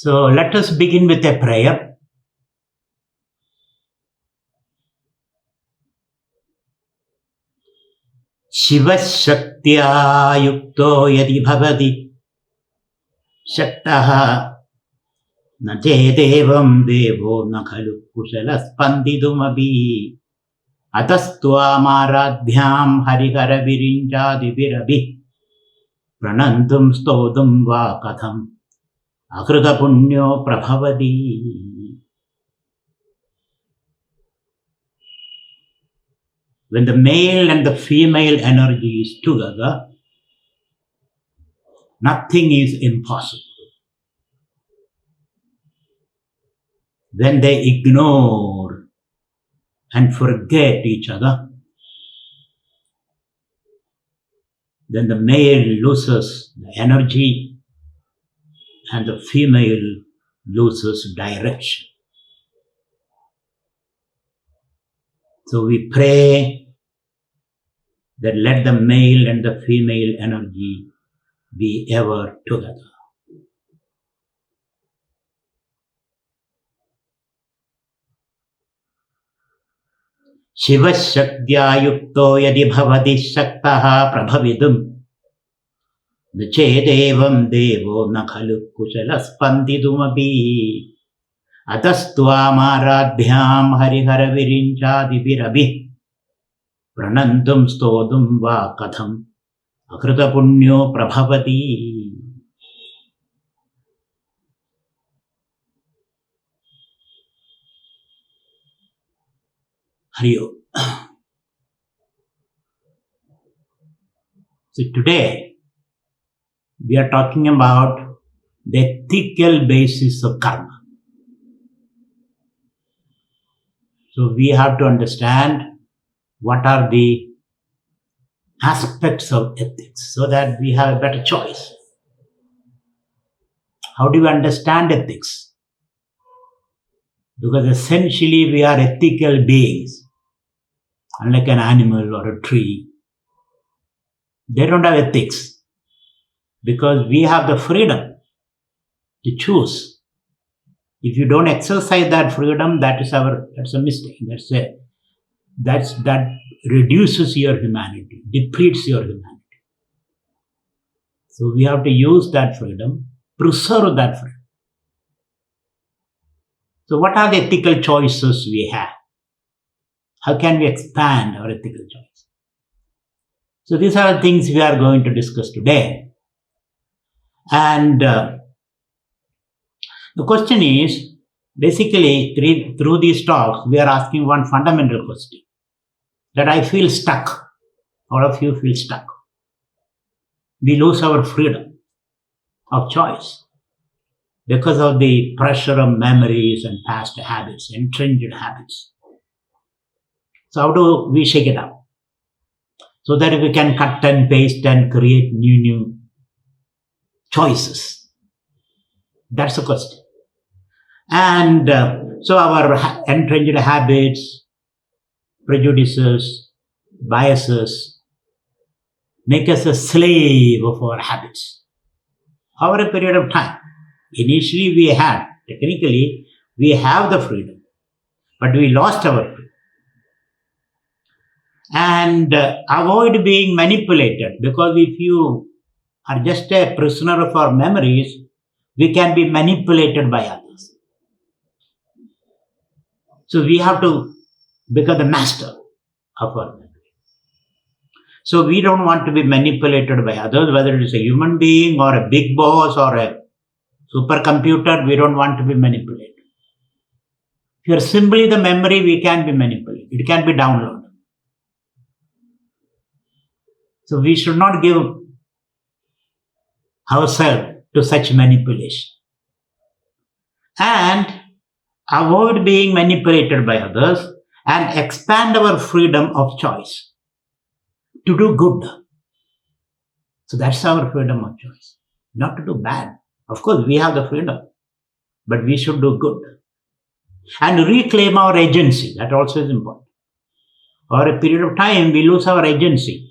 So let us begin with a prayer. Shiva-shaktya yukto yadi bhavati shaktaha na chedevam devo na khalu kusalaspandidumabhi atastvaamaradhyam harihara virinjadibirabi pranantum stodum va katham akrita punyo prabhavati. When the male and the female energy is together, nothing is impossible. When they ignore and forget each other, then the male loses the energy and the female loses direction. So we pray that let the male and the female energy be ever together. Shiva-shaktya yukto yadi bhavati shaktaha prabhavidum chedevam devo na khalu kusalaspandidumabhi atastvaamaradhyam harihara virinjadibirabi pranantum stodum va katham akrita punyo prabhavati. Hariyo. So today we are talking about the ethical basis of karma. So we have to understand what are the aspects of ethics so that we have a better choice. How do we understand ethics? Because essentially we are ethical beings, unlike an animal or a tree. They don't have ethics because we have the freedom to choose. If you don't exercise that freedom, that's a mistake. That reduces your humanity, depletes your humanity. So we have to use that freedom, preserve that freedom. So what are the ethical choices we have? How can we expand our ethical choice? So these are the things we are going to discuss today. And the question is, basically, through these talks, we are asking one fundamental question. That I feel stuck. All of you feel stuck. We lose our freedom of choice because of the pressure of memories and past habits, entrenched habits. So how do we shake it up? So that we can cut and paste and create new choices. That's the question. And so our entrenched habits, prejudices, biases make us a slave of our habits over a period of time. Initially technically we have the freedom, but we lost our freedom. And avoid being manipulated, because if you are just a prisoner of our memories, we can be manipulated by others. So we have to become the master of our memory. So we don't want to be manipulated by others, whether it is a human being or a big boss or a supercomputer, we don't want to be manipulated. If you are simply the memory, we can be manipulated. It can be downloaded. So we should not give ourselves to such manipulation. And avoid being manipulated by others and expand our freedom of choice to do good. So that's our freedom of choice, not to do bad. Of course, we have the freedom, but we should do good. And reclaim our agency. That also is important. For a period of time, we lose our agency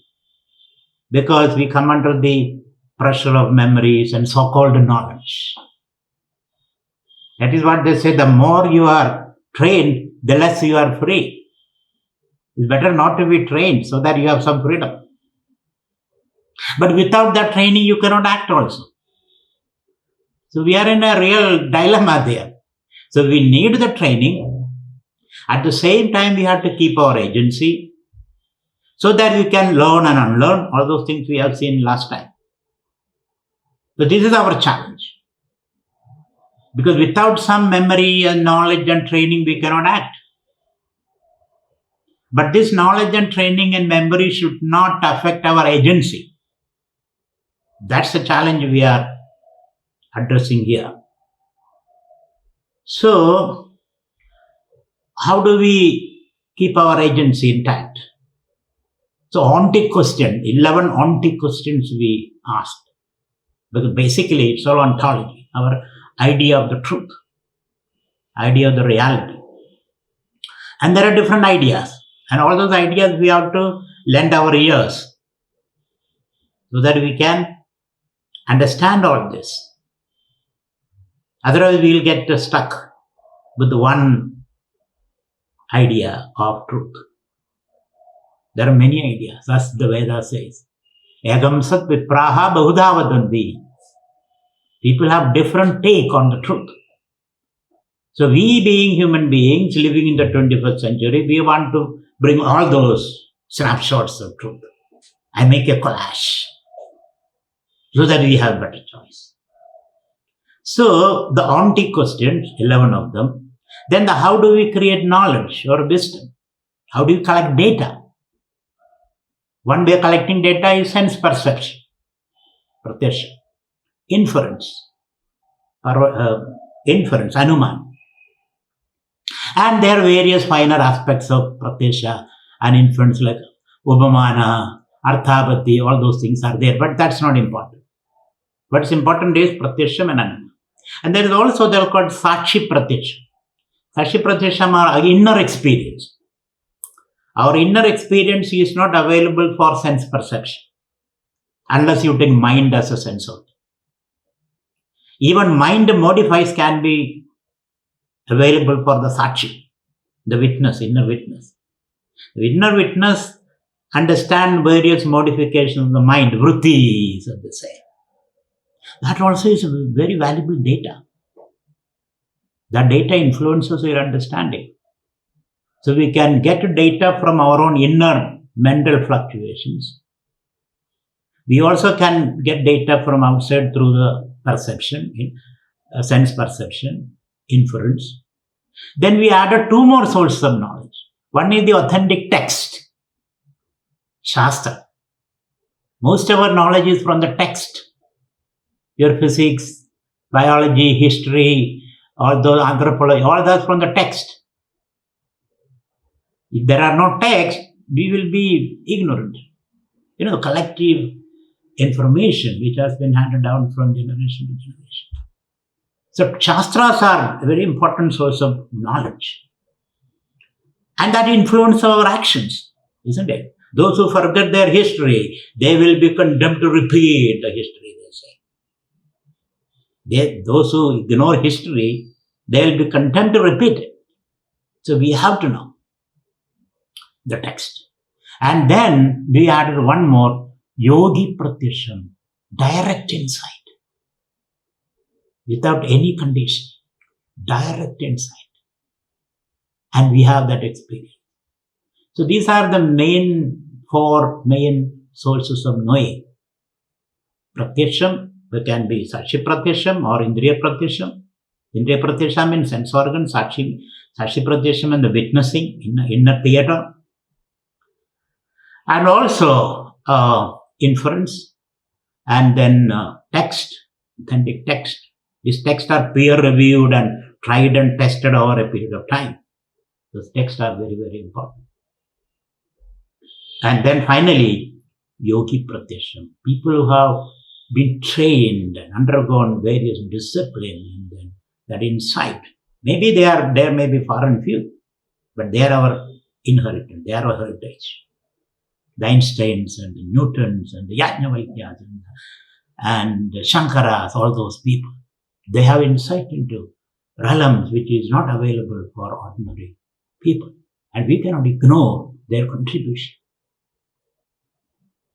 because we come under the pressure of memories and so-called knowledge. That is what they say, the more you are trained, the less you are free. It's better not to be trained so that you have some freedom. But without that training, you cannot act also. So we are in a real dilemma there. So we need the training. At the same time, we have to keep our agency so that we can learn and unlearn all those things we have seen last time. So this is our challenge. Because without some memory and knowledge and training, we cannot act. But this knowledge and training and memory should not affect our agency. That's the challenge we are addressing here. So, how do we keep our agency intact? So, ontic question, 11 ontic questions we asked. Because basically, it's all ontology, our idea of the truth, idea of the reality. And there are different ideas. And all those ideas we have to lend our ears so that we can understand all this. Otherwise, we will get stuck with one idea of truth. There are many ideas, as the Veda says. Egam sat vipraha bahudha vadanti. People have different take on the truth. So we being human beings living in the 21st century, we want to bring all those snapshots of truth and make a collage so that we have better choice. So the ontic questions, 11 of them. Then how do we create knowledge or wisdom? How do you collect data? One way of collecting data is sense perception, pratyasha, inference, anuman. And there are various finer aspects of pratyasha and inference like upamana, arthabhati, all those things are there, but that's not important. What's important is pratyasham and anuman. And there is also, they are called sakshi pratyasha. Sakshi pratyasham are inner experience. Our inner experience is not available for sense perception unless you take mind as a sense object. Even mind modifies can be available for the sakshi, the witness, inner witness. The inner witness understand various modifications of the mind, vrittis, as they say. That also is very valuable data. That data influences your understanding. So we can get data from our own inner mental fluctuations. We also can get data from outside through the perception, sense perception, inference. Then we added two more sources of knowledge. One is the authentic text, Shastra. Most of our knowledge is from the text. Your physics, biology, history, all those anthropology, all that's from the text. If there are no texts, we will be ignorant. The collective information which has been handed down from generation to generation. So Shastras are a very important source of knowledge. And that influences our actions, isn't it? Those who forget their history, they will be condemned to repeat the history, they say. Those who ignore history, they will be condemned to repeat it. So we have to know the text. And then we added one more, Yogic Practice, direct insight. Without any condition, direct insight. And we have that experience. So these are the four main sources of knowing. Pratyasham, there can be Sakshi Pratyasham or Indriya Pratyasham. Indriya Pratyasham means sense organ, Sakshi Pratyasham and the witnessing, inner theater. And also inference, and then text, authentic text. These texts are peer-reviewed and tried and tested over a period of time. Those texts are very, very important. And then finally, Yogic Pratyasham. People who have been trained and undergone various disciplines and then that insight. Maybe there may be far and few, but they are our inheritance, they are our heritage. The Einsteins and the Newtons and the Yajnavalkyas and the Shankaras, all those people, they have insight into realms which is not available for ordinary people. And we cannot ignore their contribution.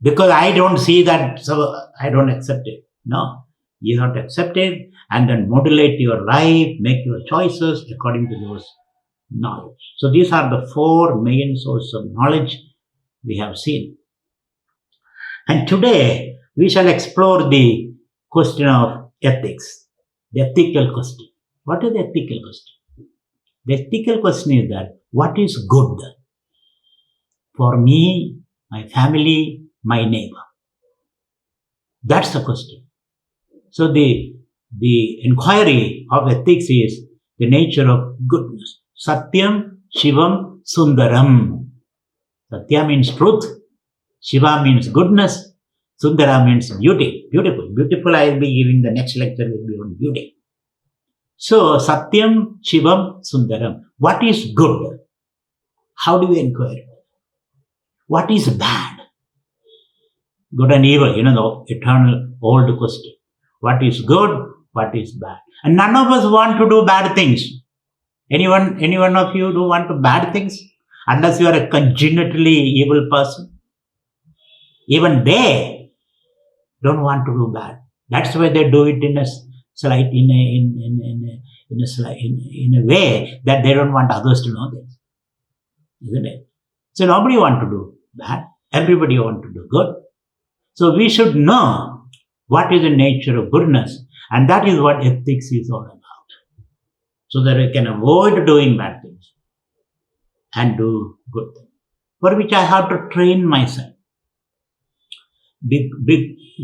Because I don't see that, so I don't accept it. No. You have to accept it and then modulate your life, make your choices according to those knowledge. So these are the 4 main sources of knowledge we have seen. And today we shall explore the question of ethics, the ethical question. What is the ethical question? The ethical question is that what is good for me, my family, my neighbor? That's the question. So the inquiry of ethics is the nature of goodness. Satyam, Shivam, Sundaram. Satya means truth. Shiva means goodness. Sundara means beauty. Beautiful. Beautiful I will be giving the next lecture will be on beauty. So Satyam, Shivam, Sundaram. What is good? How do we inquire? What is bad? Good and evil, the eternal old question. What is good? What is bad? And none of us want to do bad things. Any one of you do want to bad things? Unless you are a congenitally evil person. Even they don't want to do bad. That's why they do it in a slight, in a way that they don't want others to know this. Isn't it? So nobody want to do bad. Everybody want to do good. So we should know what is the nature of goodness, and that is what ethics is all about. So that I can avoid doing bad things and do good things, for which I have to train myself. Big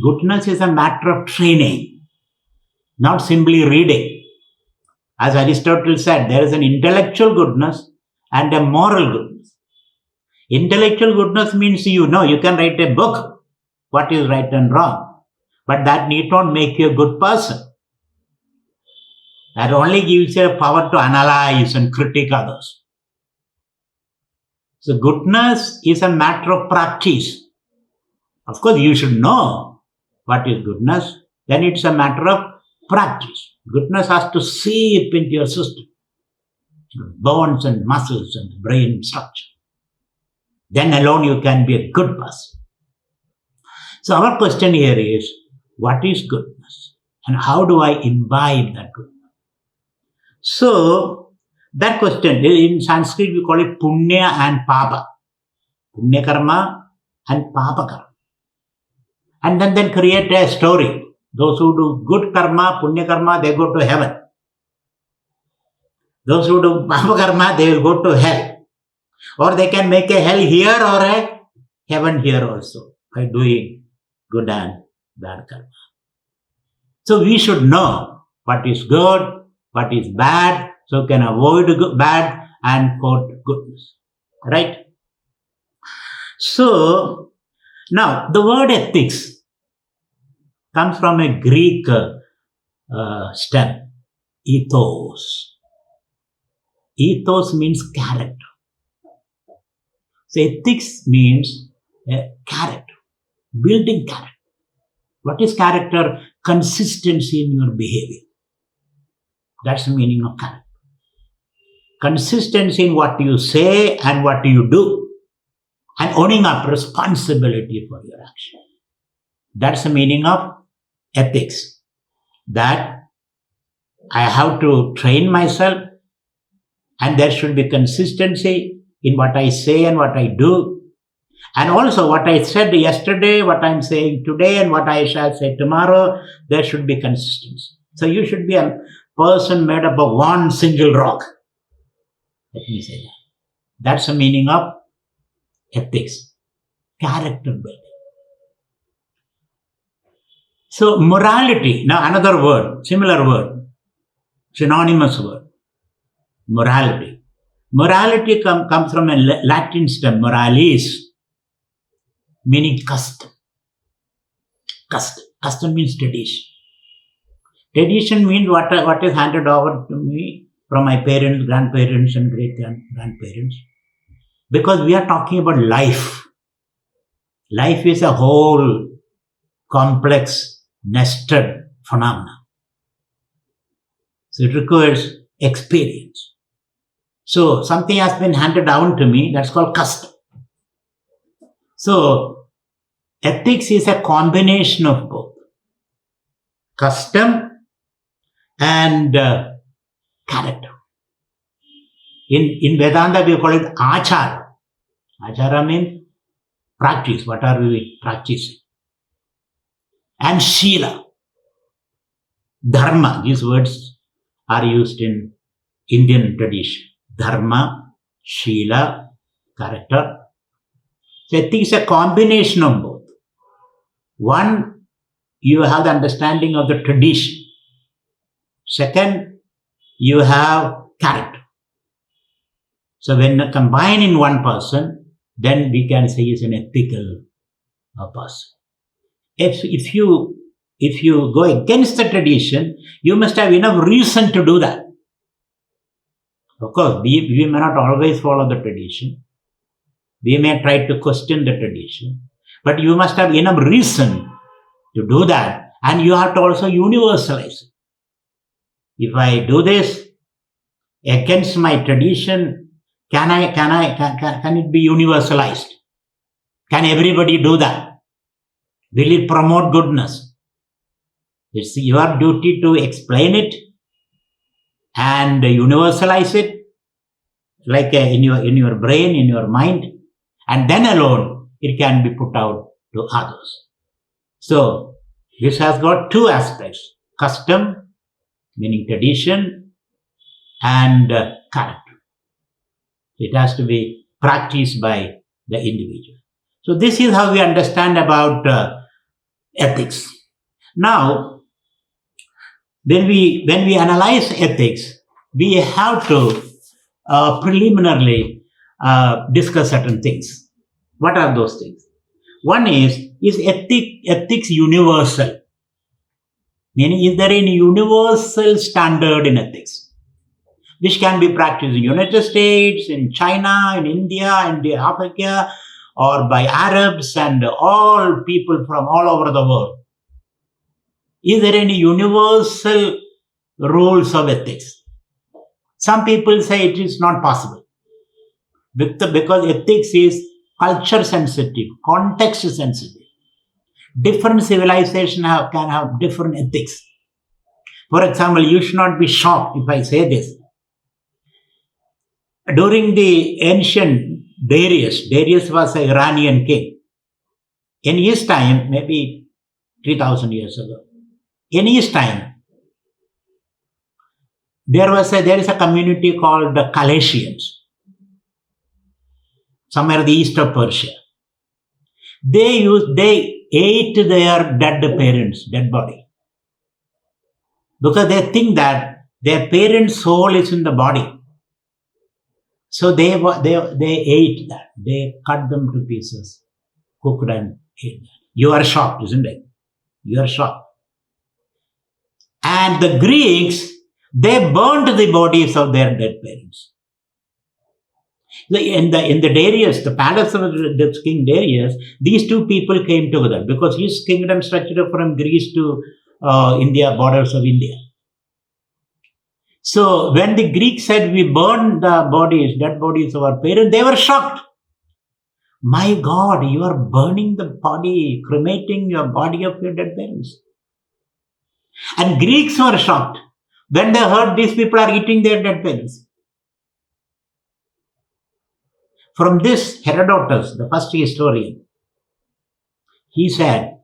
goodness is a matter of training, not simply reading. As Aristotle said, there is an intellectual goodness and a moral goodness. Intellectual goodness means you can write a book, what is right and wrong, but that need not make you a good person. That only gives you a power to analyze and critique others. So goodness is a matter of practice. Of course, you should know what is goodness. Then it's a matter of practice. Goodness has to seep into your system, bones and muscles and brain structure. Then alone you can be a good person. So our question here is, what is goodness? And how do I imbibe that goodness? So, that question, in Sanskrit we call it punya and papa. Punya karma and papa karma. And then create a story. Those who do good karma, punya karma, they go to heaven. Those who do papa karma, they will go to hell. Or they can make a hell here or a heaven here also by doing good and bad karma. So we should know what is good, what is bad, so can avoid bad and quote goodness. Right? So, now the word ethics comes from a Greek stem, ethos. Ethos means character. So ethics means character, building character. What is character? Consistency in your behavior. That's the meaning of character. Consistency in what you say and what you do, and owning up responsibility for your action. That's the meaning of ethics. That I have to train myself, and there should be consistency in what I say and what I do. And also what I said yesterday, what I'm saying today, and what I shall say tomorrow, there should be consistency. So you should be a person made up of one single rock. Let me say that. That's the meaning of ethics. Character building. So morality, now another word, similar word, synonymous word, morality. Morality comes from a Latin stem, moralis, meaning custom. Custom means tradition. Tradition means what is handed over to me from my parents, grandparents, and great-grandparents. Because we are talking about life. Life is a whole complex, nested phenomena. So it requires experience. So something has been handed down to me, that's called custom. So ethics is a combination of both custom and character. In Vedanta, we call it achara. Achara means practice. What are we practicing? And shila. Dharma. These words are used in Indian tradition. Dharma, shila, character. So ethics is a combination of both. One, you have the understanding of the tradition. Second, you have character. So when combined in one person, then we can say he's an ethical person. If you go against the tradition, you must have enough reason to do that. Of course, we may not always follow the tradition. We may try to question the tradition. But you must have enough reason to do that. And you have to also universalize it. If I do this against my tradition, can it be universalized? Can everybody do that? Will it promote goodness? It's your duty to explain it and universalize it, like in your brain, in your mind, and then alone it can be put out to others. So this has got two aspects: custom, meaning tradition, and character. It has to be practiced by the individual. So this is how we understand about ethics. Now, when we analyze ethics, we have to preliminarily discuss certain things. What are those things? One is ethics universal? Meaning, is there any universal standard in ethics which can be practiced in United States, in China, in India, in Africa, or by Arabs and all people from all over the world? Is there any universal rules of ethics? Some people say it is not possible because ethics is culture sensitive, context sensitive. Different civilizations can have different ethics. For example, you should not be shocked if I say this. During the ancient Darius was an Iranian king. In his time, maybe 3,000 years ago, in his time, there is a community called the Kaleshians, somewhere in the east of Persia. They ate their dead body, because they think that their parents' soul is in the body. So they ate that. They cut them to pieces, cooked and ate that. You are shocked, isn't it? You are shocked. And the Greeks, they burned the bodies of their dead parents. In the Darius, the palace of the king Darius, these two people came together because his kingdom stretched from Greece to India, borders of India. So when the Greeks said we burned the dead bodies of our parents, they were shocked. My God, you are burning the body, cremating your body of your dead parents. And Greeks were shocked when they heard these people are eating their dead parents. From this, Herodotus, the first historian, he said,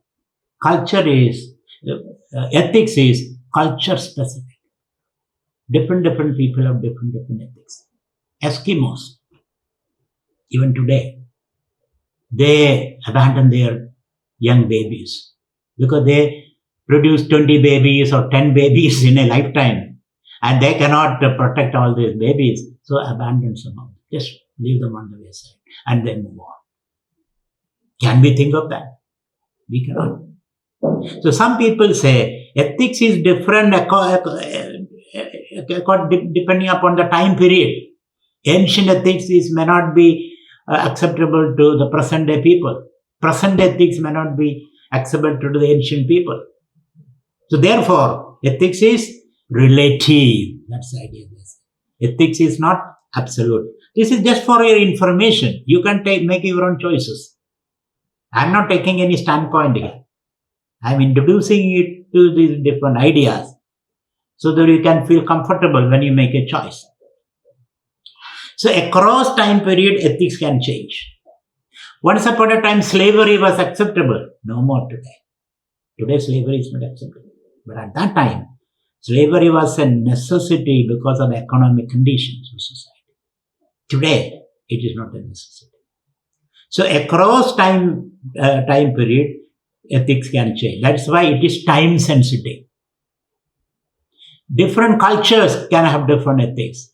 ethics is culture specific. Different people have different ethics. Eskimos, even today, they abandon their young babies because they produce 20 babies or 10 babies in a lifetime, and they cannot protect all these babies, so abandon some of them. Just leave them on the wayside and then move on. Can we think of that? We cannot. So some people say ethics is different depending upon the time period. Ancient ethics may not be acceptable to the present day people. Present ethics may not be acceptable to the ancient people. So therefore, ethics is relative. That's the idea. Ethics is not absolute. This is just for your information. You can make your own choices. I'm not taking any standpoint here. I'm introducing it to these different ideas so that you can feel comfortable when you make a choice. So across time period, ethics can change. Once upon a time, slavery was acceptable. No more today. Today, slavery is not acceptable. But at that time, slavery was a necessity because of the economic conditions of society. Today, it is not a necessity. So across time period, ethics can change. That's why it is time sensitive. Different cultures can have different ethics.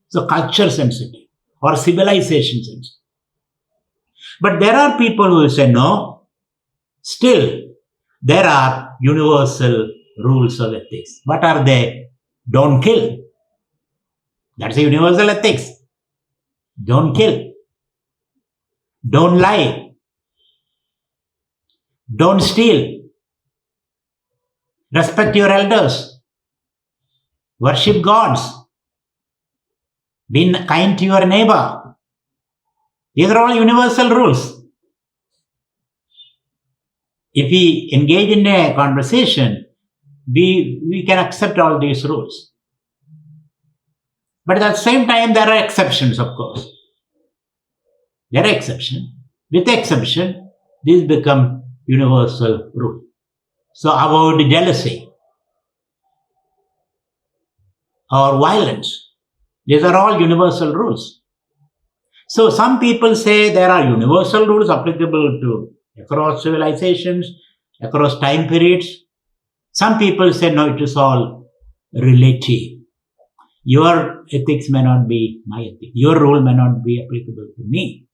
So culture sensitive or civilization sensitive. But there are people who say no. Still, there are universal rules of ethics. What are they? Don't kill. That's a universal ethics. Don't kill. Don't lie. Don't steal. Respect your elders. Worship gods. Be kind to your neighbor. These are all universal rules. If we engage in a conversation, we can accept all these rules. But at the same time, there are exceptions, of course. There are exceptions. With exception, these become universal rule. So avoid jealousy or violence. These are all universal rules. So some people say there are universal rules applicable to across civilizations, across time periods. Some people say no, it is all relative. Your ethics may not be my ethics. Your rule may not be applicable to me.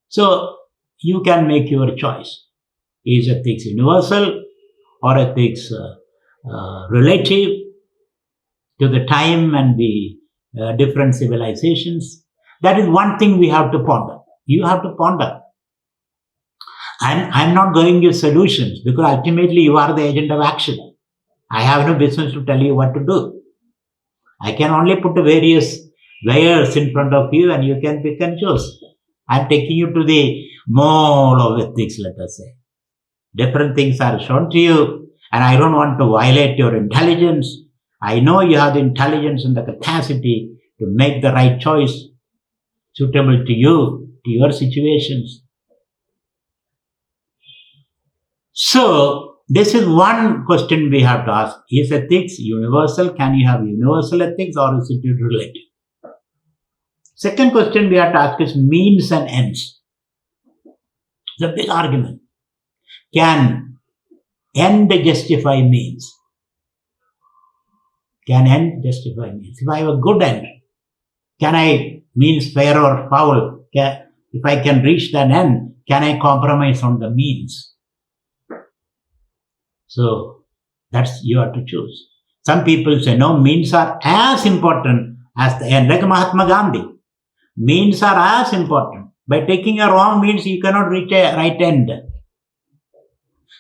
So you can make your choice. Is ethics universal or ethics relative to the time and the different civilizations? That is one thing we have to ponder. You have to ponder. I'm not going to give solutions because ultimately you are the agent of action. I have no business to tell you what to do. I can only put the various layers in front of you and you can pick and choose. I'm taking you to the mall of ethics, let us say. Different things are shown to you and I don't want to violate your intelligence. I know you have the intelligence and the capacity to make the right choice suitable to you, to your situations. So, this is one question we have to ask. Is ethics universal? Can you have universal ethics or is it relative? Second question we have to ask is means and ends. It's a big argument. Can end justify means? Can end justify means? If I have a good end, can I, means fair or foul, if I can reach that end, can I compromise on the means? So, that's you have to choose. Some people say, no, means are as important as the end. Like Mahatma Gandhi. Means are as important. By taking a wrong means, you cannot reach a right end.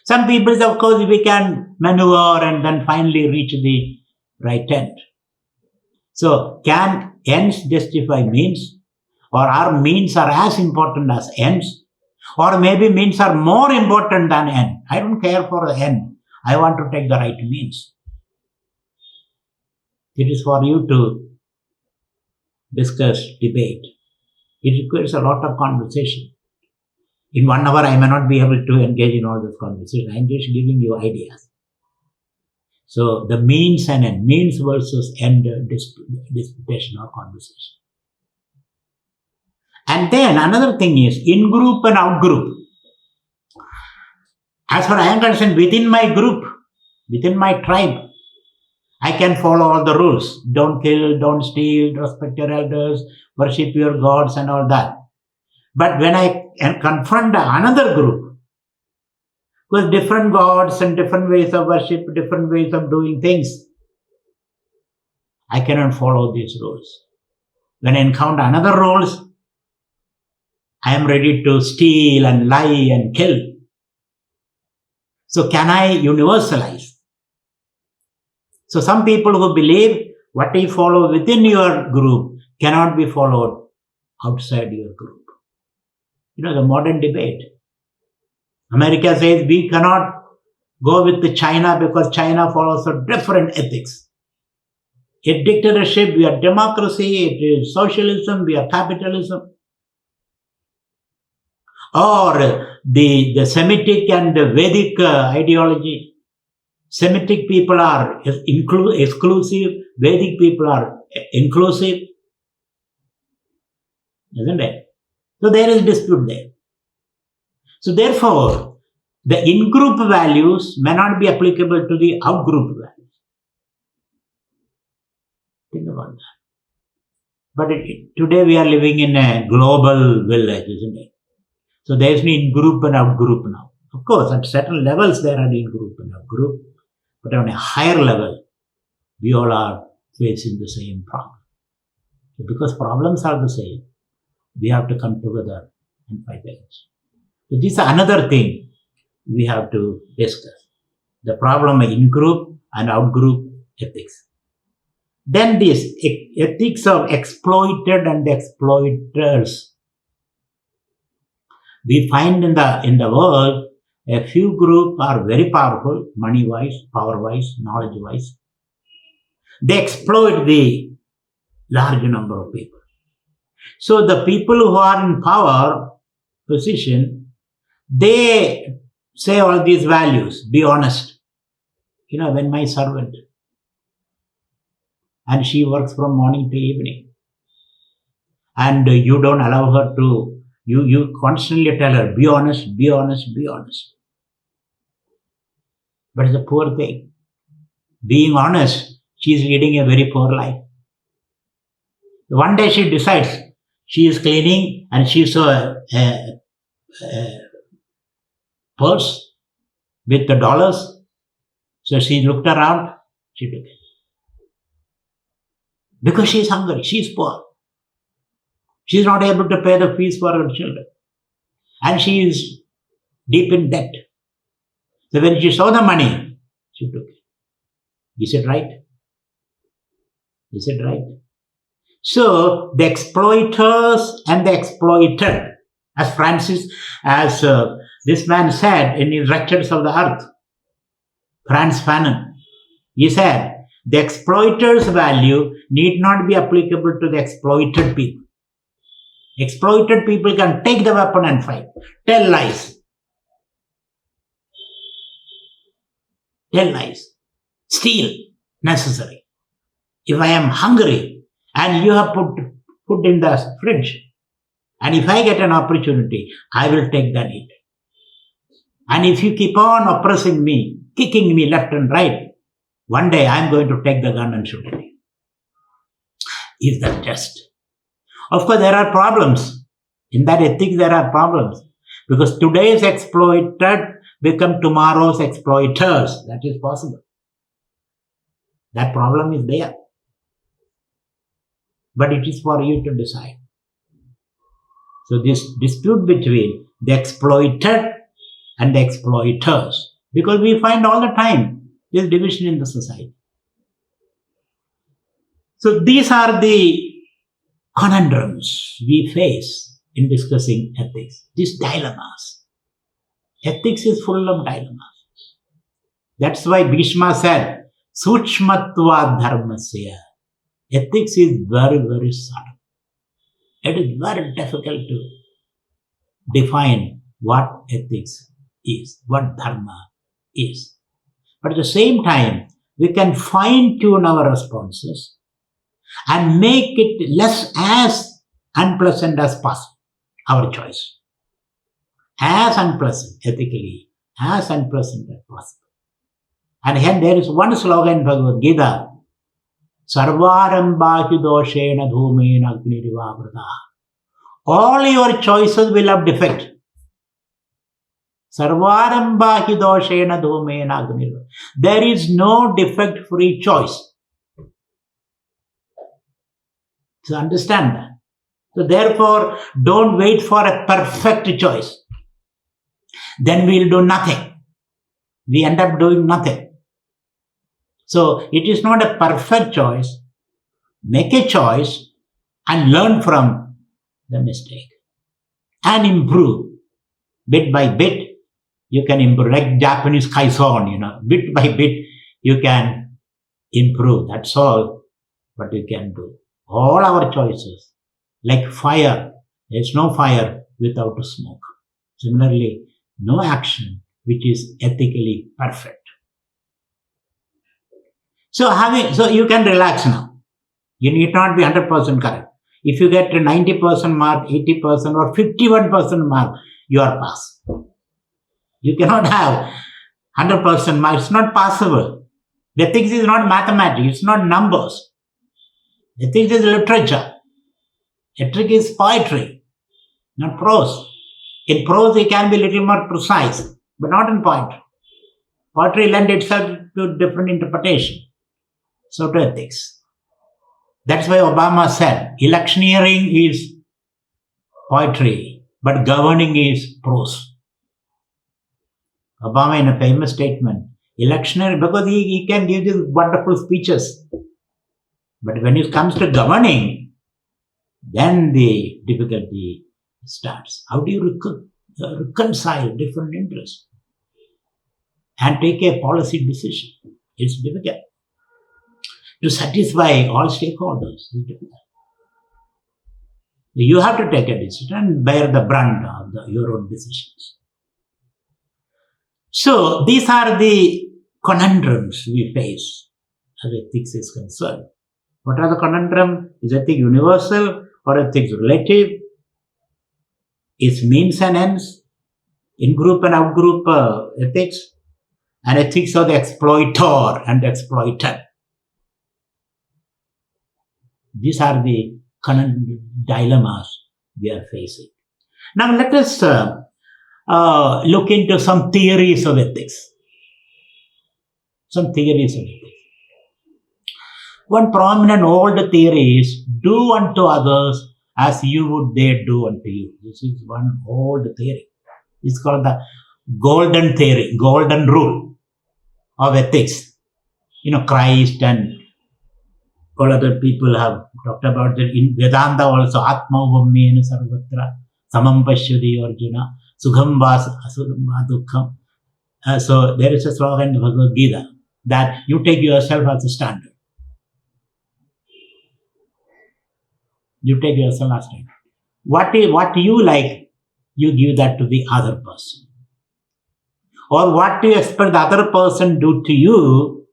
Some people say, of course, we can maneuver and then finally reach the right end. So, can ends justify means? Or our means are as important as ends? Or maybe means are more important than end. I don't care for the end. I want to take the right means. It is for you to discuss, debate. It requires a lot of conversation. In 1 hour, I may not be able to engage in all this conversation. I am just giving you ideas. So, the means and end, means versus end disputation or conversation. And then another thing is in-group and out-group. As far as I am concerned, within my group, within my tribe, I can follow all the rules. Don't kill, don't steal, respect your elders, worship your gods and all that. But when I confront another group with different gods and different ways of worship, different ways of doing things, I cannot follow these rules. When I encounter another rules, I am ready to steal and lie and kill. So can I universalize? So some people who believe What you follow within your group cannot be followed outside your group. The modern debate. America says we cannot go with China because China follows a different ethics. A dictatorship, we are democracy, it is socialism, we are capitalism. Or the Semitic and the Vedic ideology. Semitic people are exclusive, Vedic people are inclusive. Isn't it? So there is dispute there. So therefore, the in-group values may not be applicable to the out-group values. Think about that. But today we are living in a global village, isn't it? So there is no in-group and out-group now. Of course, at certain levels there are in-group and out-group. But on a higher level, we all are facing the same problem. So because problems are the same, we have to come together and fight against. So this is another thing we have to discuss. The problem of in-group and out-group ethics. Then this ethics of exploited and exploiters. We find in the world, a few groups are very powerful, money-wise, power-wise, knowledge-wise. They exploit the large number of people. So the people who are in power position, they say all these values, be honest. When my servant, and she works from morning till evening, and you don't allow her to, you constantly tell her, be honest, be honest, be honest. But it's a poor thing. Being honest, she is leading a very poor life. One day she decides, she is cleaning and she saw a purse with the dollars. So she looked around, she took it. Because she is hungry, she is poor. She is not able to pay the fees for her children. And she is deep in debt. So when she saw the money, she took it. Is it right? Is it right? So the exploiters and the exploited, as this man said in his Lectures of the Earth, Franz Fanon, he said, the exploiter's value need not be applicable to the exploited people. Exploited people can take the weapon and fight, tell lies. Tell lies. Steal, necessary. If I am hungry and you have put in the fridge, and if I get an opportunity, I will take that eat. And if you keep on oppressing me, kicking me left and right, one day I am going to take the gun and shoot at you. Is that just? Of course, there are problems. In that ethics, there are problems. Because today's exploited become tomorrow's exploiters. That is possible. That problem is there. But it is for you to decide. So this dispute between the exploited and the exploiters, because we find all the time this division in the society. So these are the conundrums we face in discussing ethics, these dilemmas. Ethics is full of dilemmas. That's why Bhishma said, Suchmatva dharmasya. Ethics is very, very subtle. It is very difficult to define what ethics is, what dharma is. But at the same time, we can fine-tune our responses and make it less as unpleasant as possible, our choice. As unpleasant, ethically, as unpleasant as possible. And here there is one slogan in Bhagavad Gita, Sarvarambha doshena dhumena agnirivavrata. All your choices will have defect. Sarvarambha doshena dhumena agnirivavrata. There is no defect-free choice. So understand that. So therefore, don't wait for a perfect choice. Then we'll do nothing. We end up doing nothing. So it is not a perfect choice, make a choice and learn from the mistake and improve. Bit by bit, you can improve. Like Japanese kaison, bit by bit, you can improve. That's all what you can do. All our choices, like fire, there's no fire without smoke. Similarly, no action which is ethically perfect. So you can relax now. You need not be 100% correct. If you get a 90% mark, 80% or 51% mark, you are passed. You cannot have 100% mark. It's not possible. Ethics is not mathematics. It's not numbers. Ethics is literature. Ethics is poetry, not prose. In prose, it can be a little more precise, but not in poetry. Poetry lends itself to different interpretation. So to ethics. That's why Obama said, electioneering is poetry, but governing is prose. Obama, in a famous statement, electioneering, because he can give these wonderful speeches. But when it comes to governing, then the difficulty starts. How do you reconcile different interests and take a policy decision? It's difficult. To satisfy all stakeholders, it's difficult. You have to take a decision and bear the brunt of your own decisions. So these are the conundrums we face as ethics is concerned. What are the conundrums? Is ethics universal or ethics relative? Is means and ends? In-group and out-group ethics? And ethics of the exploiter and exploited. These are the dilemmas we are facing. Now let us look into some theories of ethics. Some theories of ethics. One prominent old theory is do unto others as you would they do unto you. This is one old theory. It's called the golden theory, golden rule of ethics. Christ and all other people have talked about that. In Vedanta also, Atma Vammena Sarvatra, Samam Pashyadi Arjuna, Sukham Vas Asudam Dukham. So there is a slogan in the Bhagavad Gita that you take yourself as a standard. You take yourself as a standard. What you like, you give that to the other person. Or what do you expect the other person do to you,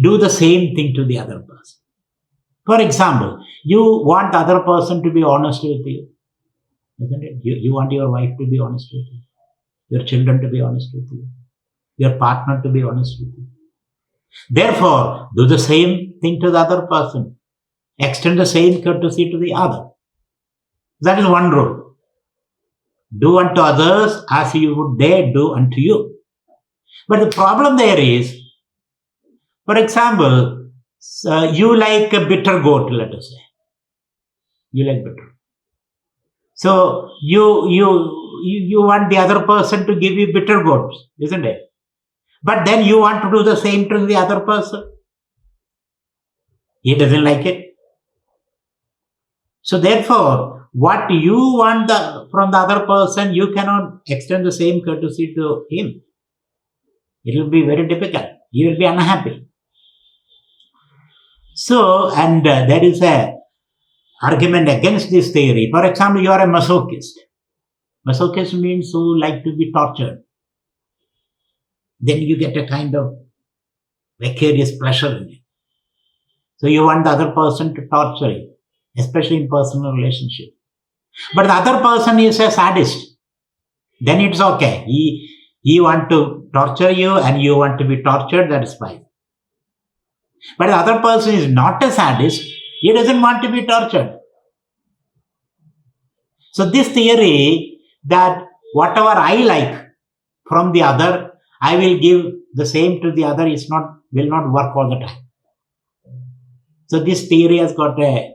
do the same thing to the other person. For example, you want the other person to be honest with you. Isn't it? You want your wife to be honest with you. Your children to be honest with you. Your partner to be honest with you. Therefore, do the same thing to the other person. Extend the same courtesy to the other. That is one rule. Do unto others as you would they do unto you. But the problem there is, for example, you like a bitter goat, let us say. You like bitter. So you want the other person to give you bitter goats, isn't it? But then you want to do the same to the other person. He doesn't like it. So therefore, what you want from the other person, you cannot extend the same courtesy to him. It will be very difficult. He will be unhappy. So, and there is a argument against this theory. For example, you are a masochist. Masochist means who like to be tortured. Then you get a kind of vicarious pleasure in it. So you want the other person to torture you, especially in personal relationship. But the other person is a sadist. Then it's okay. He want to torture you and you want to be tortured, that is fine. But the other person is not a sadist. He doesn't want to be tortured. So this theory that whatever I like from the other, I will give the same to the other will not work all the time. So this theory has got a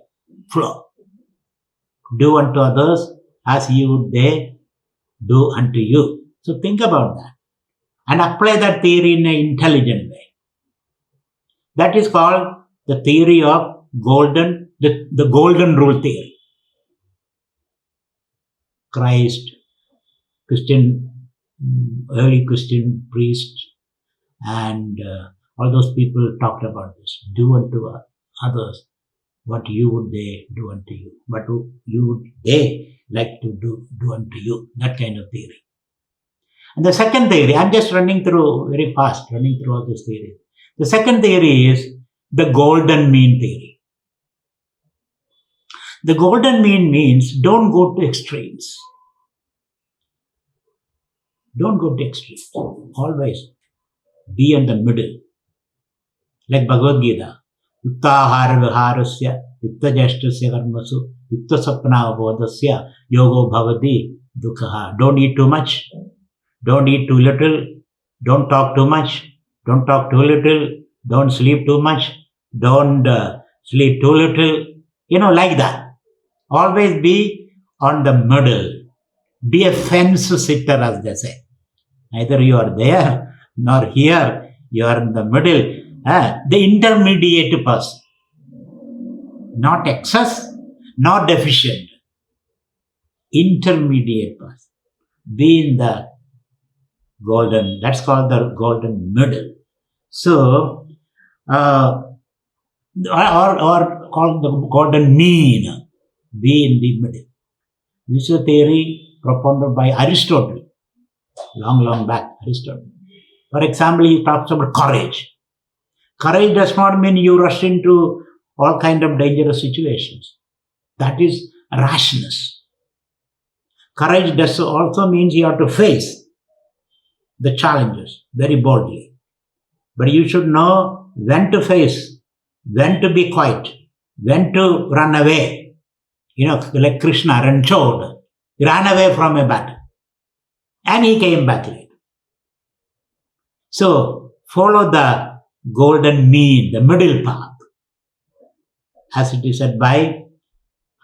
flaw. Do unto others as you would they do unto you. So think about that and apply that theory in an intelligent way. That is called the theory of the golden rule theory. Christ, early Christian priests, and all those people talked about this. Do unto others what you would they do unto you. What you would they like to do unto you. That kind of theory. And the second theory, I'm just running through very fast, running through all those theories. The second theory is the golden mean theory. The golden mean means don't go to extremes. Don't go to extremes. Always be in the middle. Like Bhagavad Gita. Yukta ahara viharasya, yukta jashtasya karmasu, yukta sapna bodhasya, yogo bhavati dukhaha. Don't eat too much. Don't eat too little. Don't talk too much. Don't talk too little. Don't sleep too much. Don't sleep too little. Like that. Always be on the middle. Be a fence sitter, as they say. Neither you are there nor here. You are in the middle. The intermediate person. Not excess, not deficient. Intermediate person. Be in the golden, that's called the golden middle. So, or called the golden mean, be in the middle. This is a theory propounded by Aristotle, long back, Aristotle. For example, he talks about courage. Courage does not mean you rush into all kind of dangerous situations. That is rashness. Courage does also means you have to face the challenges very boldly. But you should know when to face, when to be quiet, when to run away. Like Krishna Ranchod, he ran away from a battle. And he came back later. So, follow the golden mean, the middle path. As it is said by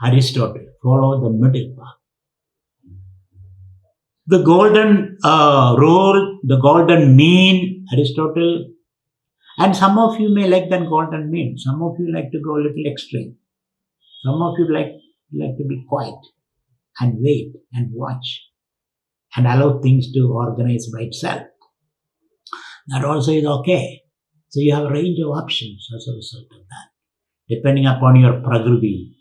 Aristotle, follow the middle path. The golden rule, the golden mean, Aristotle, and some of you may like that golden mean. Some of you like to go a little extreme. Some of you like to be quiet and wait and watch and allow things to organize by itself. That also is okay. So you have a range of options as a result of that. Depending upon your prakriti,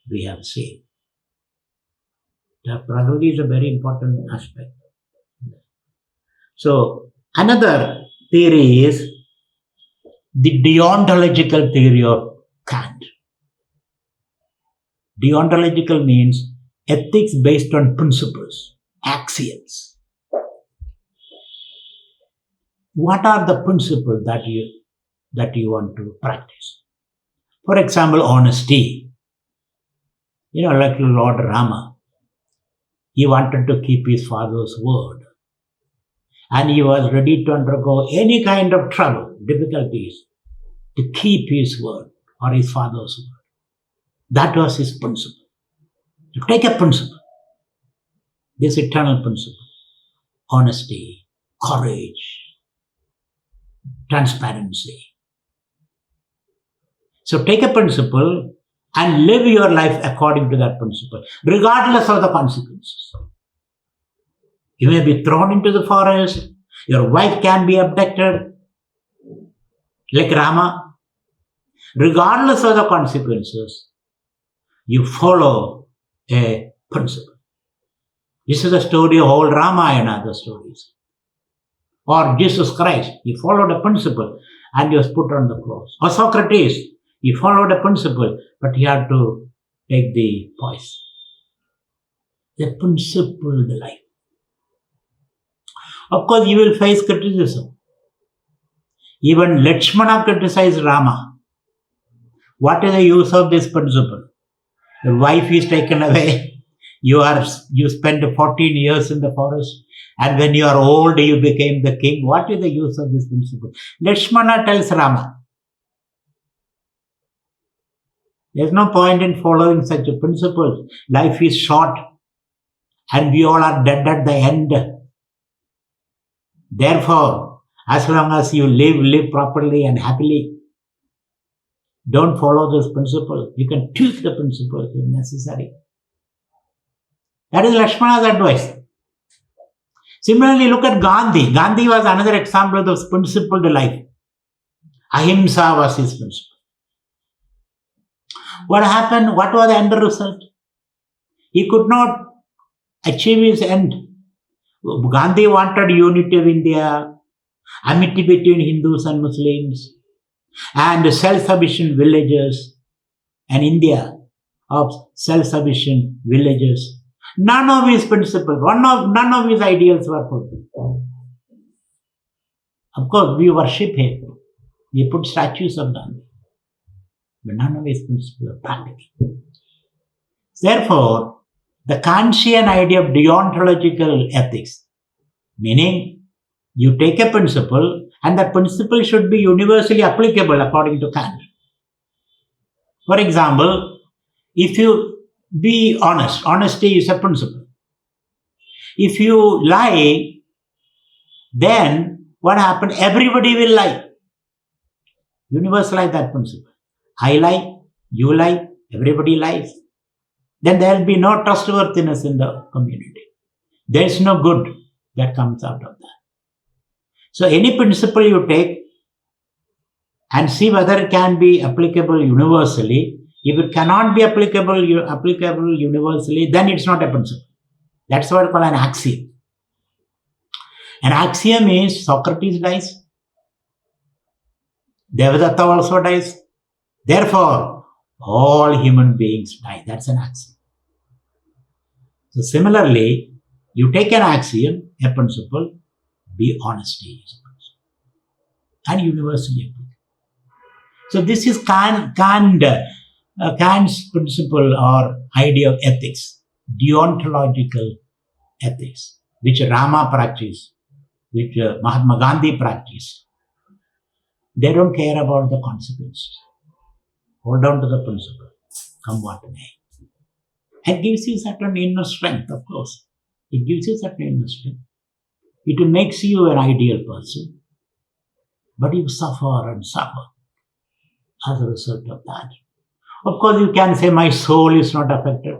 we have seen. The prakriti is a very important aspect. So, another theory is the deontological theory of Kant. Deontological means ethics based on principles, axioms. What are the principles that you want to practice? For example, honesty. Like Lord Rama. He wanted to keep his father's word. And he was ready to undergo any kind of trouble, difficulties, to keep his word or his father's word. That was his principle. To take a principle, this eternal principle, honesty, courage, transparency. So take a principle and live your life according to that principle, regardless of the consequences. You may be thrown into the forest, your wife can be abducted, like Rama. Regardless of the consequences, you follow a principle. This is the story of whole Ramayana, the stories. Or Jesus Christ, he followed a principle and he was put on the cross. Or Socrates, he followed a principle, but he had to take the poison. The principled life. Of course, you will face criticism. Even Lakshmana criticized Rama. What is the use of this principle? Your wife is taken away. You spent 14 years in the forest. And when you are old, you became the king. What is the use of this principle? Lakshmana tells Rama. There's no point in following such a principle. Life is short. And we all are dead at the end. Therefore, as long as you live properly and happily. Don't follow this principle. You can tweak the principle if necessary. That is Lakshmana's advice. Similarly, look at Gandhi. Gandhi was another example of this principled life. Ahimsa was his principle. What happened? What was the end result? He could not achieve his end. Gandhi wanted unity of India, amity between Hindus and Muslims, and self-sufficient villages, and India of self-sufficient villages. None of his principles, none of his ideals were fulfilled. Of course, we worship him. We put statues of Gandhi. But none of his principles are practical. Therefore, the Kantian idea of deontological ethics, meaning you take a principle and that principle should be universally applicable according to Kant. For example, if you be honest, honesty is a principle. If you lie, then what happens? Everybody will lie. Universalize that principle. I lie, you lie, everybody lies. Then there will be no trustworthiness in the community. There is no good that comes out of that. So any principle you take and see whether it can be applicable universally. If it cannot be applicable universally, then it's not a principle. That's what we call an axiom. An axiom is Socrates dies, Devadatta also dies. Therefore, all human beings die. That's an axiom. So similarly, you take an axiom, a principle, be honesty is a principle, and universally applicable. So this is Kant's principle or idea of ethics, deontological ethics, which Rama practiced, which Mahatma Gandhi practiced. They don't care about the consequences. Hold on to the principle, come what may. It gives you certain inner strength, of course. It gives you certain inner strength. It makes you an ideal person, but you suffer and suffer as a result of that. Of course, you can say my soul is not affected.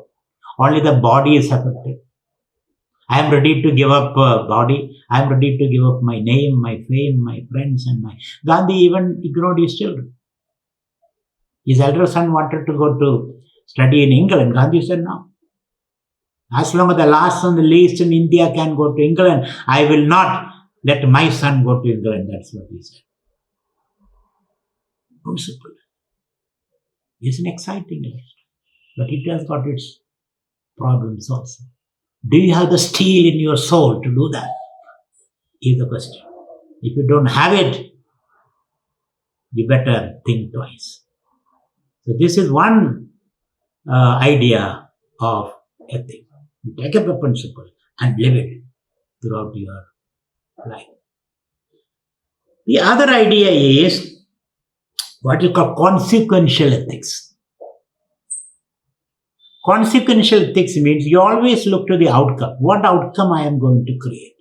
Only the body is affected. I am ready to give up body. I am ready to give up my name, my fame, my friends, and my... Gandhi even ignored his children. His elder son wanted to go to study in England. Gandhi said no. As long as the last and the least in India can go to England, I will not let my son go to England. That's what he said. Principle. It's an exciting life, but it has got its problems also. Do you have the steel in your soul to do that? Is the question. If you don't have it, you better think twice. So this is one idea of ethics. You take up a principle and live it throughout your life. The other idea is what is called consequential ethics. Consequential ethics means you always look to the outcome. What outcome I am going to create?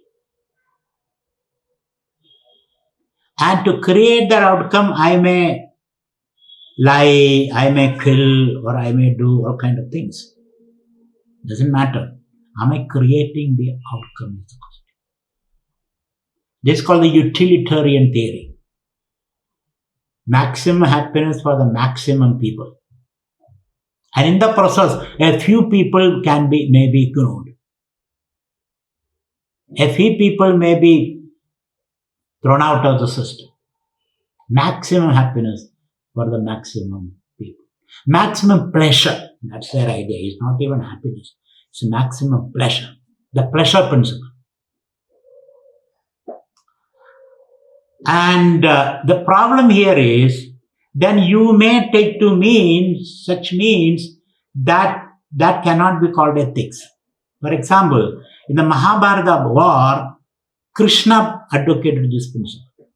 And to create that outcome, I may lie, I may kill, or I may do all kind of things. Doesn't matter. Am I creating the outcome? This is called the utilitarian theory. Maximum happiness for the maximum people. And in the process, a few people may be ignored. A few people may be thrown out of the system. Maximum happiness for the maximum people. Maximum pleasure, that's their idea. It's not even happiness. It's maximum pleasure. The pleasure principle. And the problem here is, then you may take to mean such means that cannot be called ethics. For example, in the Mahabharata war, Krishna advocated this principle,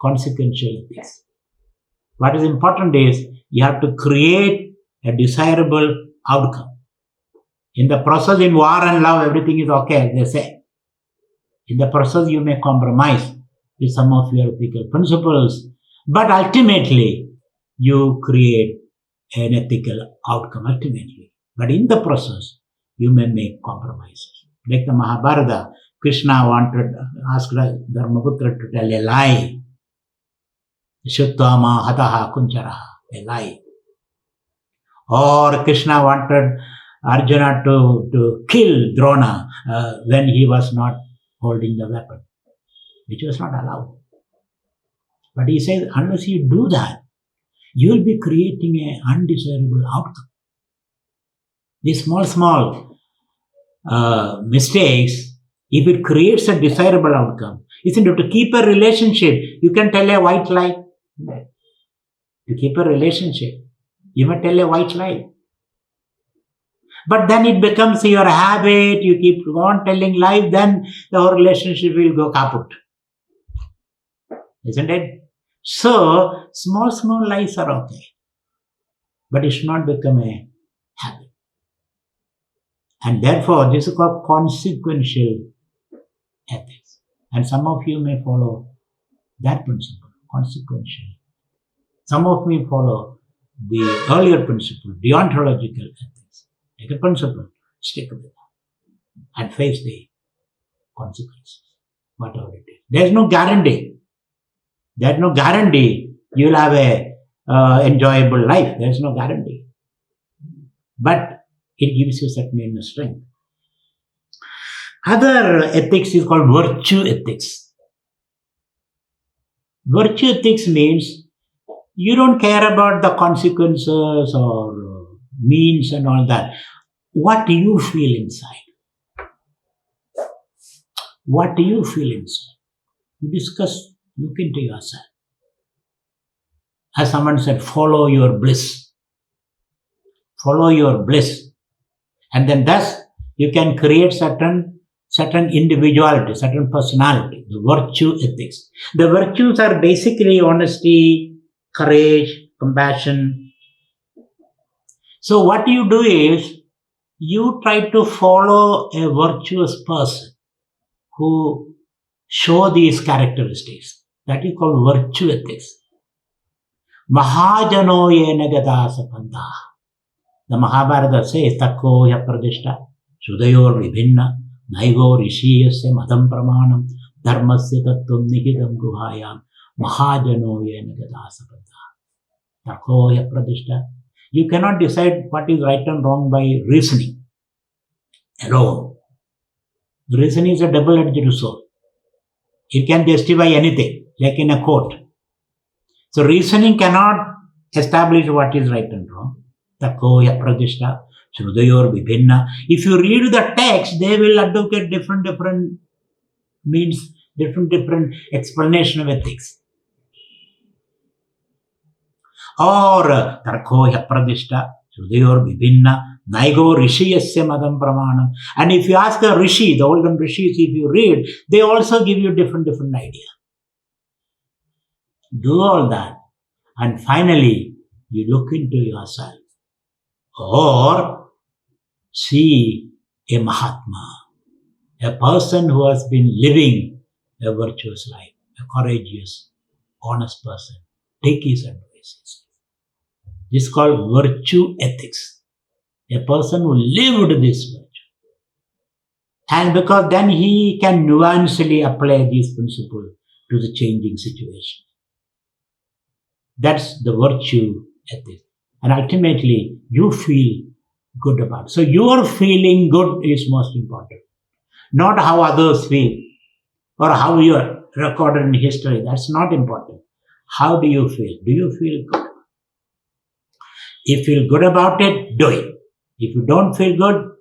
consequential ethics. What is important is you have to create a desirable outcome. In the process, in war and love, everything is okay, they say. In the process, you may compromise with some of your ethical principles, but ultimately, you create an ethical outcome ultimately. But in the process, you may make compromises. Like the Mahabharata, Krishna asked Dharmaputra to tell a lie. Shuttama hataha kuncharaha, a lie. Or Krishna wanted Arjuna to kill Drona when he was not holding the weapon, which was not allowed. But he says, unless you do that, you will be creating an undesirable outcome. These small mistakes, if it creates a desirable outcome, isn't it? To keep a relationship, you can tell a white lie. To keep a relationship, you may tell a white lie. But then it becomes your habit, you keep on telling lies, then the whole relationship will go kaput. Isn't it? So, small lies are okay. But it should not become a habit. And therefore, this is called consequential ethics. And some of you may follow that principle, consequential. Some of you follow the earlier principle, deontological ethics. Take a principle, stick with it, and face the consequences, whatever it is. There's no guarantee. There's no guarantee you'll have a enjoyable life. There's no guarantee. But it gives you certain inner strength. Other ethics is called virtue ethics. Virtue ethics means you don't care about the consequences or means and all that. What do you feel inside? What do you feel inside? You discuss, look into yourself. As someone said, follow your bliss. Follow your bliss. And then thus you can create certain individuality, certain personality, the virtue ethics. The virtues are basically honesty, courage, compassion. So what you do is, you try to follow a virtuous person who show these characteristics. That is called virtue ethics. Mahajano yena gadasapanta. The Mahabharata says, Takko ya pradishta, Shudayor vibhinna, Naigo rishiyasya madam pramanam, Dharmasya tattvam nihidam guhayam, Mahajano yena gadasapanta. Takko ya pradishta. You cannot decide what is right and wrong by reasoning alone. Reasoning is a double-edged sword. It can justify anything, like in a court. So reasoning cannot establish what is right and wrong. Takoya pradishta, shrudayor vibhinna. If you read the text, they will advocate different means, different explanation of ethics. Or tarkoya pradishta, shrudayor vibhinna, naigo rishiyasya madam pramanam. And if you ask the rishi, the olden rishis, if you read, they also give you different idea. Do all that. And finally, you look into yourself. Or see a Mahatma, a person who has been living a virtuous life, a courageous, honest person. Take his advices. This is called virtue ethics. A person who lived this virtue. And because then he can nuancely apply these principles to the changing situation. That's the virtue ethics. And ultimately, you feel good about it. So your feeling good is most important. Not how others feel or how you are recorded in history. That's not important. How do you feel? Do you feel good? If you feel good about it, do it. If you don't feel good,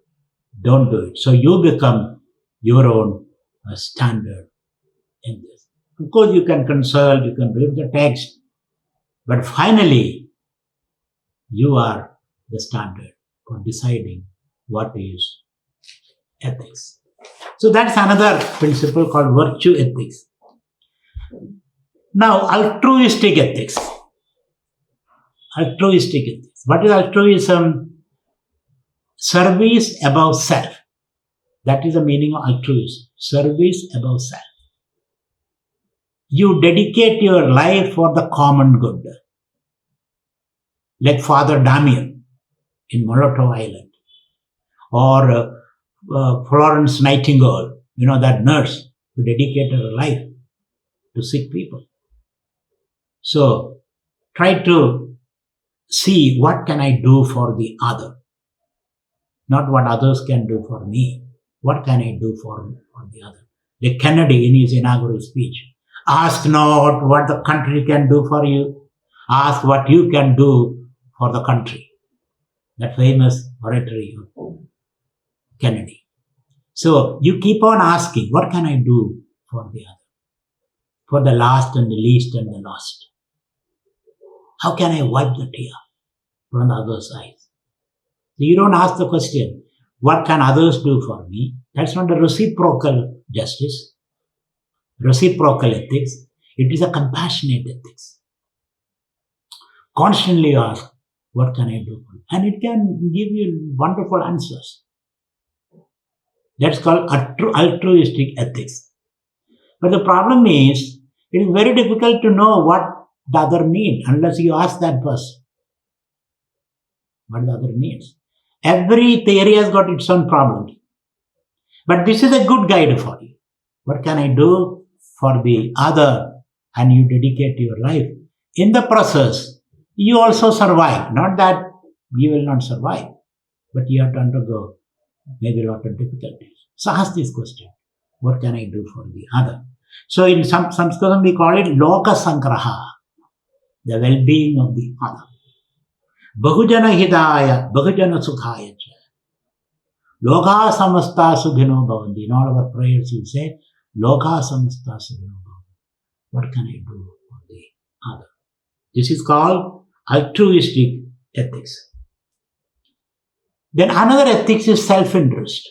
don't do it. So you become your own standard in this. Of course, you can consult, you can read the text. But finally, you are the standard for deciding what is ethics. So that's another principle called virtue ethics. Now, altruistic ethics. Altruistic ethics. What is altruism? Service above self. That is the meaning of altruism. Service above self. You dedicate your life for the common good. like Father Damien in Molotov Island, or Florence Nightingale, that nurse who dedicated her life to sick people. So try to see what can I do for the other, not what others can do for me. What can I do for the other? Like Kennedy in his inaugural speech, ask not what the country can do for you, ask what you can do for the country. That famous oratory of Kennedy. So you keep on asking, what can I do for the other? For the last and the least and the lost. How can I wipe the tear from the other's eyes? So you don't ask the question, what can others do for me? That's not a reciprocal justice, reciprocal ethics. It is a compassionate ethics. Constantly ask, what can I do for you? And it can give you wonderful answers. That's called altruistic ethics. But the problem is, it is very difficult to know what the other needs unless you ask that person what the other needs. Every theory has got its own problems. But this is a good guide for you. What can I do for the other? And you dedicate your life. In the process, you also survive. Not that you will not survive, but you have to undergo maybe a lot of difficulties. So ask this question. What can I do for the other? So in Sanskritam we call it Loka Sangraha, the well-being of the other. Bahujana Hidaya, Bahujana Sukhaya. Loka Samasta Sukhino Bhavanti. In all our prayers you say, Loka Samasta Sukhino Bhavanti. What can I do for the other? This is called altruistic ethics. Then another ethics is self-interest.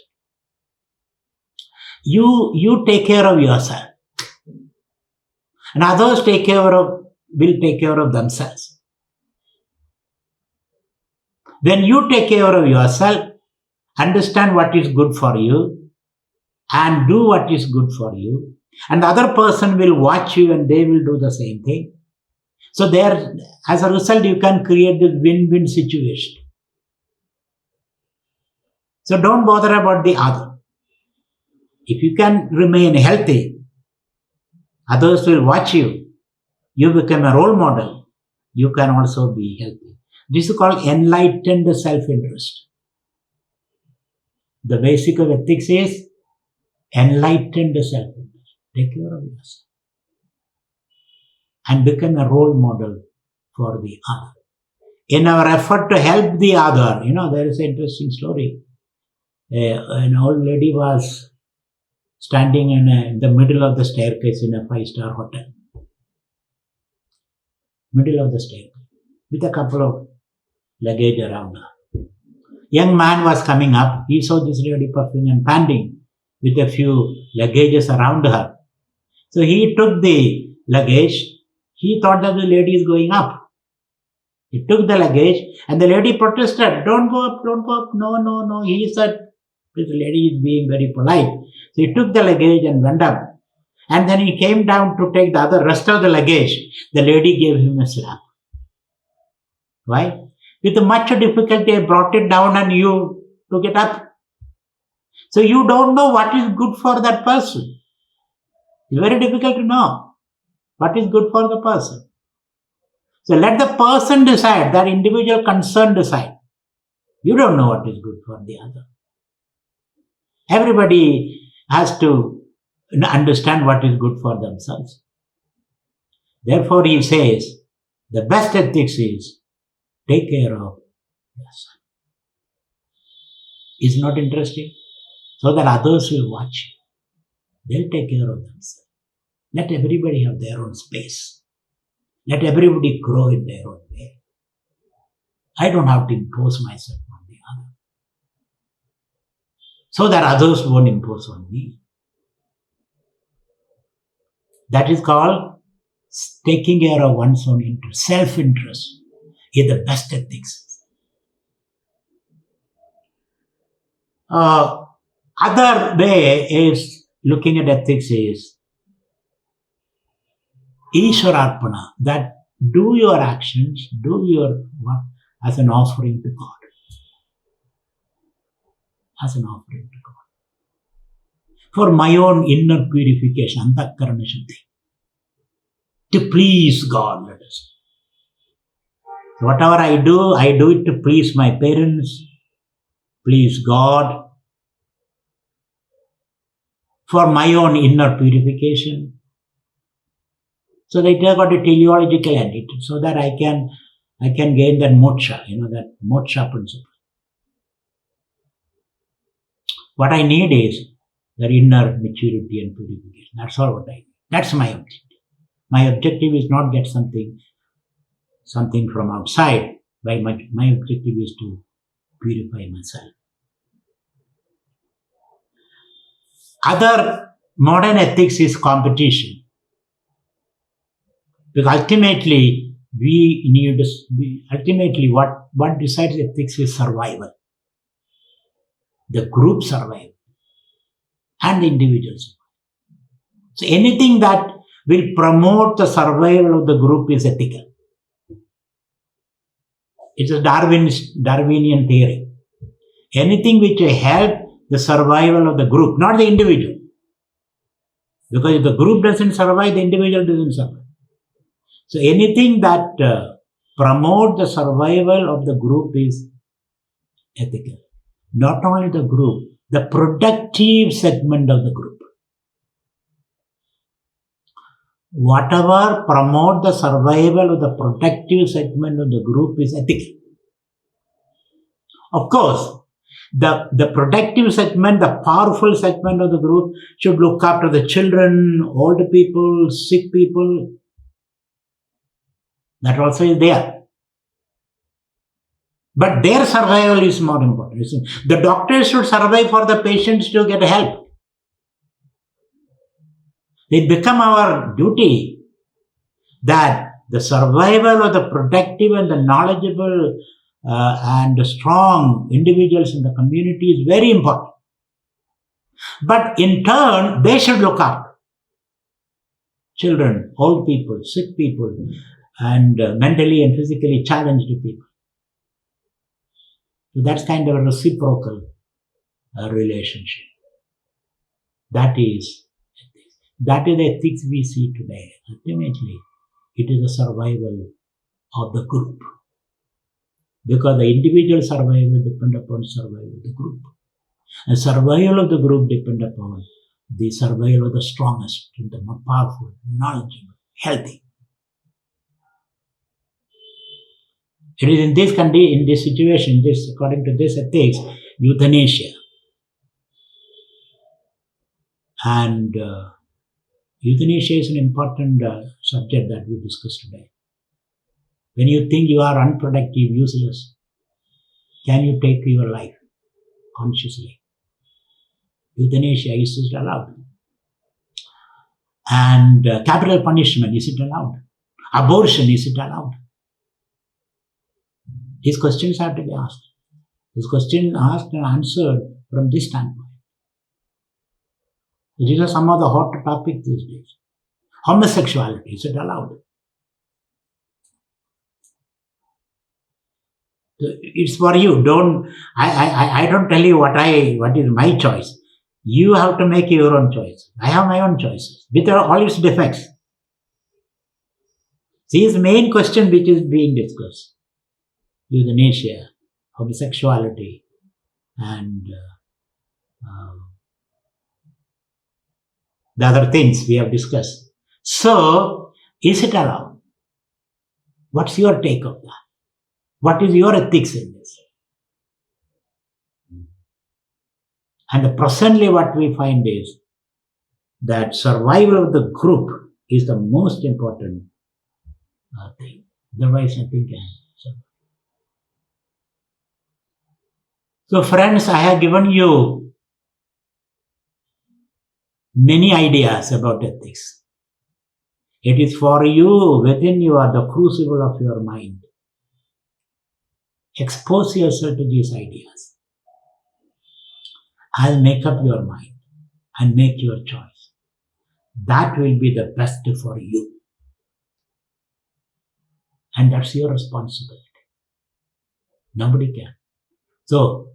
You take care of yourself. And others will take care of themselves. When you take care of yourself, understand what is good for you, and do what is good for you, and the other person will watch you and they will do the same thing. So there, as a result, you can create this win-win situation. So don't bother about the other. If you can remain healthy, others will watch you. You become a role model. You can also be healthy. This is called enlightened self-interest. The basic of ethics is enlightened self-interest. Take care of yourself. And become a role model for the other. In our effort to help the other, there is an interesting story. An old lady was standing in the middle of the staircase in a 5-star hotel. Middle of the staircase. With a couple of luggage around her. Young man was coming up. He saw this lady puffing and panting with a few luggages around her. So he took the luggage. He thought that the lady is going up. He took the luggage and the lady protested. Don't go up, don't go up. No. He said, this lady is being very polite. So he took the luggage and went up. And then he came down to take the rest of the luggage. The lady gave him a slap. Why? With much difficulty, I brought it down and you took it up. So you don't know what is good for that person. It's very difficult to know what is good for the person. So let the person decide, that individual concerned decide. You don't know what is good for the other. Everybody has to understand what is good for themselves. Therefore, he says, the best ethics is take care of yourself. Is not interesting? So that others will watch you. They'll take care of themselves. Let everybody have their own space. Let everybody grow in their own way. I don't have to impose myself on the other. So that others won't impose on me. That is called taking care of one's own interest. Self-interest is the best ethics. Other way is looking at ethics is Ishwararpana, that do your actions, do your work as an offering to God. As an offering to God. For my own inner purification, antakarana shuddhi. To please God, let us say. Whatever I do it to please my parents, please God, for my own inner purification. So that it has got a teleological end, so that I can gain that moksha, that moksha principle. What I need is the inner maturity and purification. That's all what I need. That's my objective. My objective is not get something from outside. My objective is to purify myself. Other modern ethics is competition. Because ultimately, what decides ethics is survival. The group survival and the individual survival. So anything that will promote the survival of the group is ethical. It's a Darwinian theory. Anything which will help the survival of the group, not the individual. Because if the group doesn't survive, the individual doesn't survive. So anything that promotes the survival of the group is ethical. Not only the group, the productive segment of the group. Whatever promotes the survival of the productive segment of the group is ethical. Of course, the productive segment, the powerful segment of the group should look after the children, older people, sick people. That also is there. But their survival is more important. The doctors should survive for the patients to get help. It becomes our duty that the survival of the productive and the knowledgeable and the strong individuals in the community is very important. But in turn, they should look after children, old people, sick people, and mentally and physically challenged people. So that's kind of a reciprocal relationship. That is the ethics we see today. Ultimately, it is the survival of the group. Because the individual survival depends upon survival of the group. And survival of the group depends upon the survival of the strongest, the more powerful, knowledgeable, healthy. It is in this situation, according to this ethics, euthanasia. And euthanasia is an important subject that we discussed today. When you think you are unproductive, useless, can you take your life consciously? Euthanasia, is it allowed? And capital punishment, is it allowed? Abortion, is it allowed? These questions have to be asked. These questions asked and answered from this standpoint. These are some of the hot topics these days. Homosexuality, is it allowed? It's for you. I don't tell you what is my choice. You have to make your own choice. I have my own choices with all its defects. See, is the main question which is being discussed. Euthanasia, homosexuality, and the other things we have discussed. So, is it allowed? What's your take of that? What is your ethics in this? And presently what we find is that survival of the group is the most important thing. Otherwise, I think so friends, I have given you many ideas about ethics. It is for you, within you are the crucible of your mind. Expose yourself to these ideas. I'll make up your mind and make your choice. That will be the best for you. And that's your responsibility. Nobody can. So,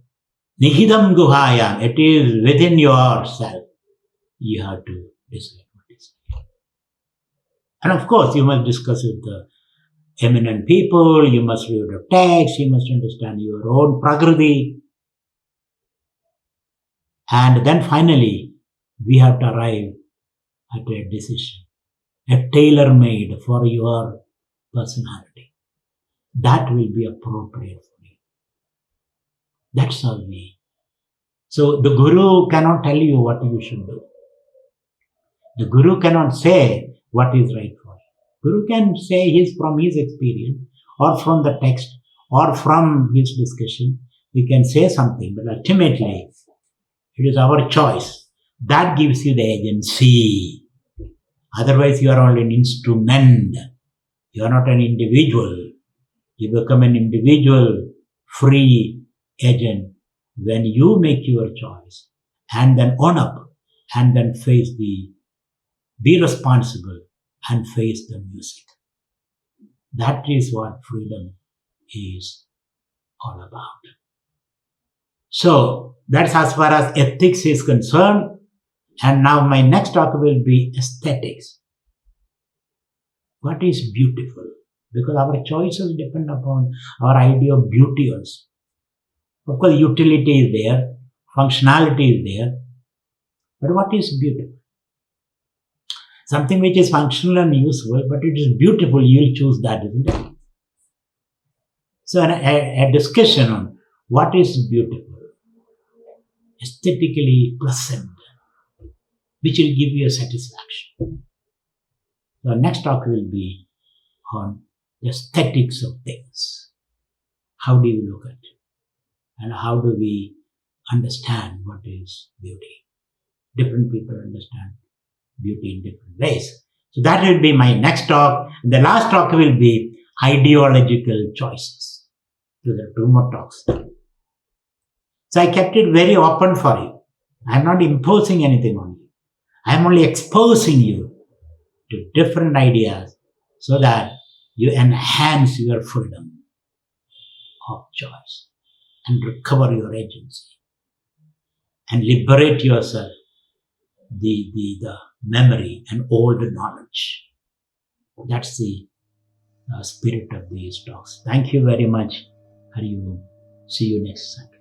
nihidam guhayam, it is within yourself. You have to decide what is it. And of course, you must discuss with the eminent people, you must read the text, you must understand your own prakriti. And then finally, we have to arrive at a decision, a tailor-made for your personality. That will be appropriate for you. That's our way. So the Guru cannot tell you what you should do. The Guru cannot say what is right for you. Guru can say from his experience or from the text or from his discussion. He can say something, but ultimately it is our choice. That gives you the agency. Otherwise, you are only an instrument. You are not an individual. You become an individual, free agent when you make your choice and then own up and then be responsible and face the music. That is what freedom is all about. So, that's as far as ethics is concerned. And now my next talk will be aesthetics. What is beautiful? Because our choices depend upon our idea of beauty also. Of course, utility is there, functionality is there. But what is beautiful? Something which is functional and useful, but it is beautiful, you will choose that, isn't it? So a discussion on what is beautiful, aesthetically pleasant, which will give you a satisfaction. The next talk will be on the aesthetics of things. How do we look at it? And how do we understand what is beauty? Different people understand beauty in different ways. So that will be my next talk. The last talk will be ideological choices. So there are 2 more talks. So I kept it very open for you. I am not imposing anything on you. I am only exposing you to different ideas so that you enhance your freedom of choice and recover your agency and liberate yourself, the memory and old knowledge. That's the spirit of these talks. Thank you very much. Hari Om. See you next time.